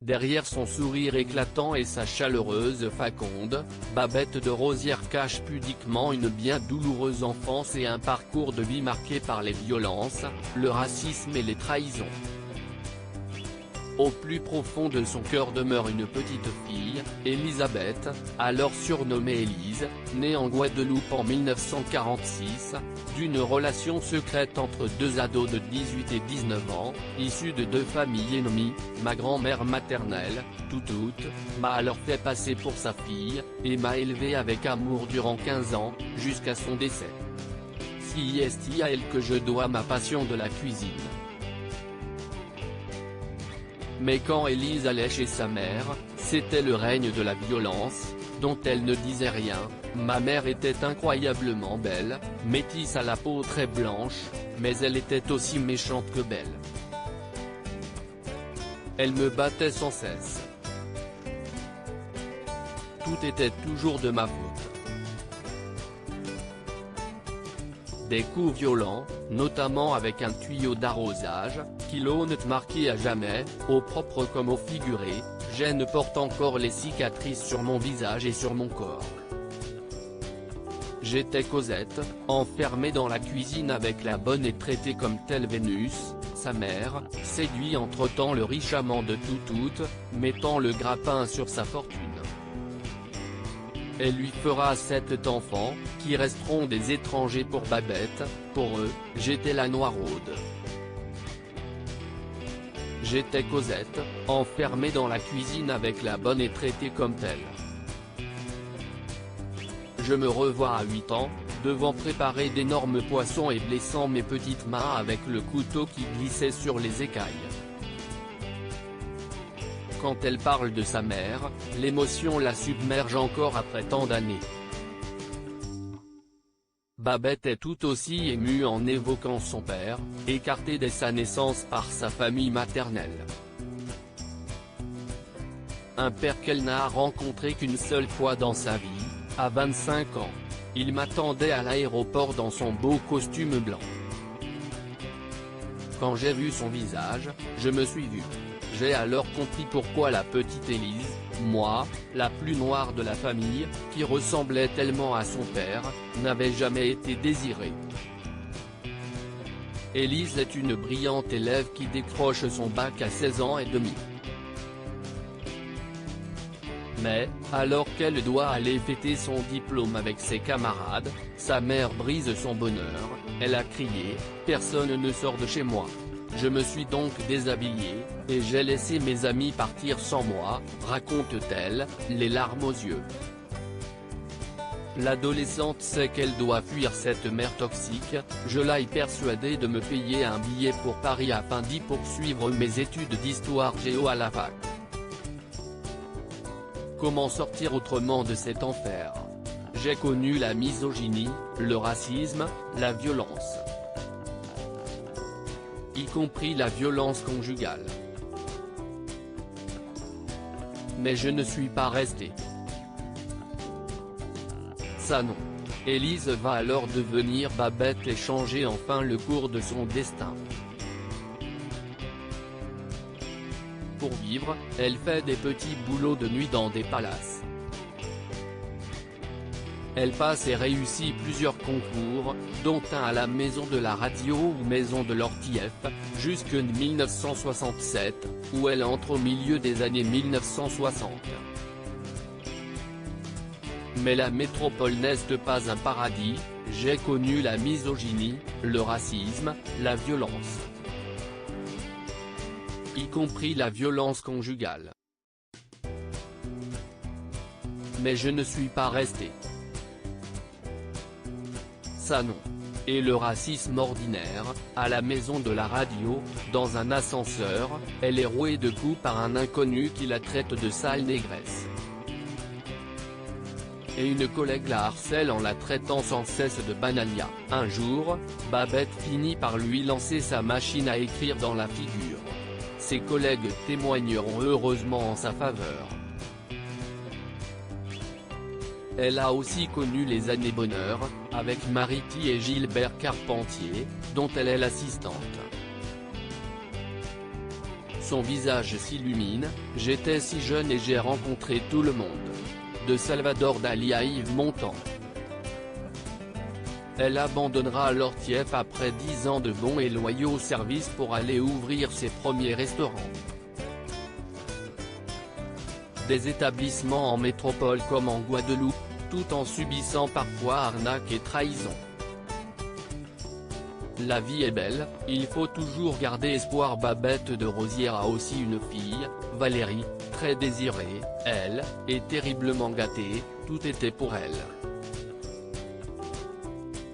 Derrière son sourire éclatant et sa chaleureuse faconde, Babette de Rosières cache pudiquement une bien douloureuse enfance et un parcours de vie marqué par les violences, le racisme et les trahisons. Au plus profond de son cœur demeure une petite fille, Elisabeth, alors surnommée Élise, née en Guadeloupe en 1946, d'une relation secrète entre deux ados de 18 et 19 ans, issus de deux familles ennemies. Ma grand-mère maternelle, Toutoute, m'a alors fait passer pour sa fille, et m'a élevé avec amour durant 15 ans, jusqu'à son décès. C'est à elle que je dois ma passion de la cuisine. Mais quand Élise allait chez sa mère, c'était le règne de la violence, dont elle ne disait rien. Ma mère était incroyablement belle, métisse à la peau très blanche, mais elle était aussi méchante que belle. Elle me battait sans cesse. Tout était toujours de ma faute. Des coups violents, notamment avec un tuyau d'arrosage, qui l'ont marqué à jamais, au propre comme au figuré. Je porte encore les cicatrices sur mon visage et sur mon corps. J'étais Cosette, enfermée dans la cuisine avec la bonne et traitée comme telle Vénus, sa mère, séduit entre-temps le riche amant de Toutoute, mettant le grappin sur sa fortune. Elle lui fera 7 enfants, qui resteront des étrangers pour Babette. Pour eux, j'étais la noiraude. J'étais Cosette, enfermée dans la cuisine avec la bonne et traitée comme telle. Je me revois à 8 ans, devant préparer d'énormes poissons et blessant mes petites mains avec le couteau qui glissait sur les écailles. Quand elle parle de sa mère, l'émotion la submerge encore après tant d'années. Babette est tout aussi émue en évoquant son père, écarté dès sa naissance par sa famille maternelle. Un père qu'elle n'a rencontré qu'une seule fois dans sa vie, à 25 ans. Il m'attendait à l'aéroport dans son beau costume blanc. Quand j'ai vu son visage, je me suis vu. J'ai alors compris pourquoi la petite Élise, moi, la plus noire de la famille, qui ressemblait tellement à son père, n'avait jamais été désirée. Élise est une brillante élève qui décroche son bac à 16 ans et demi. Mais, alors qu'elle doit aller fêter son diplôme avec ses camarades, sa mère brise son bonheur. Elle a crié « Personne ne sort de chez moi ». Je me suis donc déshabillée, et j'ai laissé mes amis partir sans moi, raconte-t-elle, les larmes aux yeux. L'adolescente sait qu'elle doit fuir cette mère toxique. Je l'ai persuadée de me payer un billet pour Paris afin d'y poursuivre mes études d'histoire géo à la fac. Comment sortir autrement de cet enfer? J'ai connu la misogynie, le racisme, la violence. Y compris la violence conjugale. Mais je ne suis pas restée. Ça non. Élise va alors devenir Babette et changer enfin le cours de son destin. Pour vivre, elle fait des petits boulots de nuit dans des palaces. Elle passe et réussit plusieurs concours, dont un à la Maison de la Radio ou Maison de l'Ortief, jusqu'en 1967, où elle entre au milieu des années 1960. Mais la métropole n'est pas un paradis. J'ai connu la misogynie, le racisme, la violence. Y compris la violence conjugale. Mais je ne suis pas restée. Ça non. Et le racisme ordinaire, à la Maison de la Radio, dans un ascenseur, elle est rouée de coups par un inconnu qui la traite de sale négresse. Et une collègue la harcèle en la traitant sans cesse de banalia. Un jour, Babette finit par lui lancer sa machine à écrire dans la figure. Ses collègues témoigneront heureusement en sa faveur. Elle a aussi connu les années bonheur, avec Mariti et Gilbert Carpentier, dont elle est l'assistante. son visage s'illumine, « J'étais si jeune et j'ai rencontré tout le monde. » De Salvador Dali à Yves Montand. Elle abandonnera alors TIEF après 10 ans de bons et loyaux services pour aller ouvrir ses premiers restaurants. Des établissements en métropole comme en Guadeloupe, tout en subissant parfois arnaques et trahisons. La vie est belle, il faut toujours garder espoir. Babette de Rosières a aussi une fille, Valérie, très désirée, elle, est terriblement gâtée, tout était pour elle.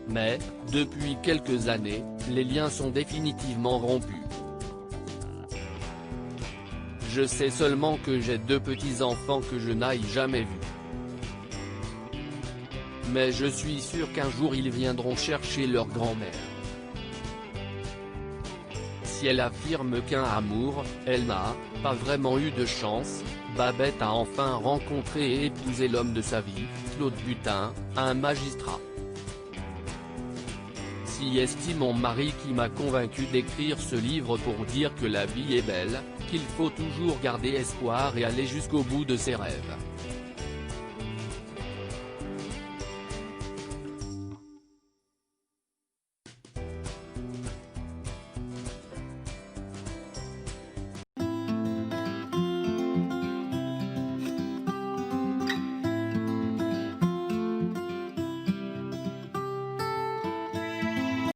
Mais, depuis quelques années, les liens sont définitivement rompus. Je sais seulement que j'ai 2 petits-enfants que je n'aille jamais vus. Mais je suis sûr qu'un jour ils viendront chercher leur grand-mère. Si elle affirme qu'un amour, elle n'a pas vraiment eu de chance, Babette a enfin rencontré et épousé l'homme de sa vie, Claude Butin, un magistrat. Si estime mon mari qui m'a convaincu d'écrire ce livre pour dire que la vie est belle, qu'il faut toujours garder espoir et aller jusqu'au bout de ses rêves.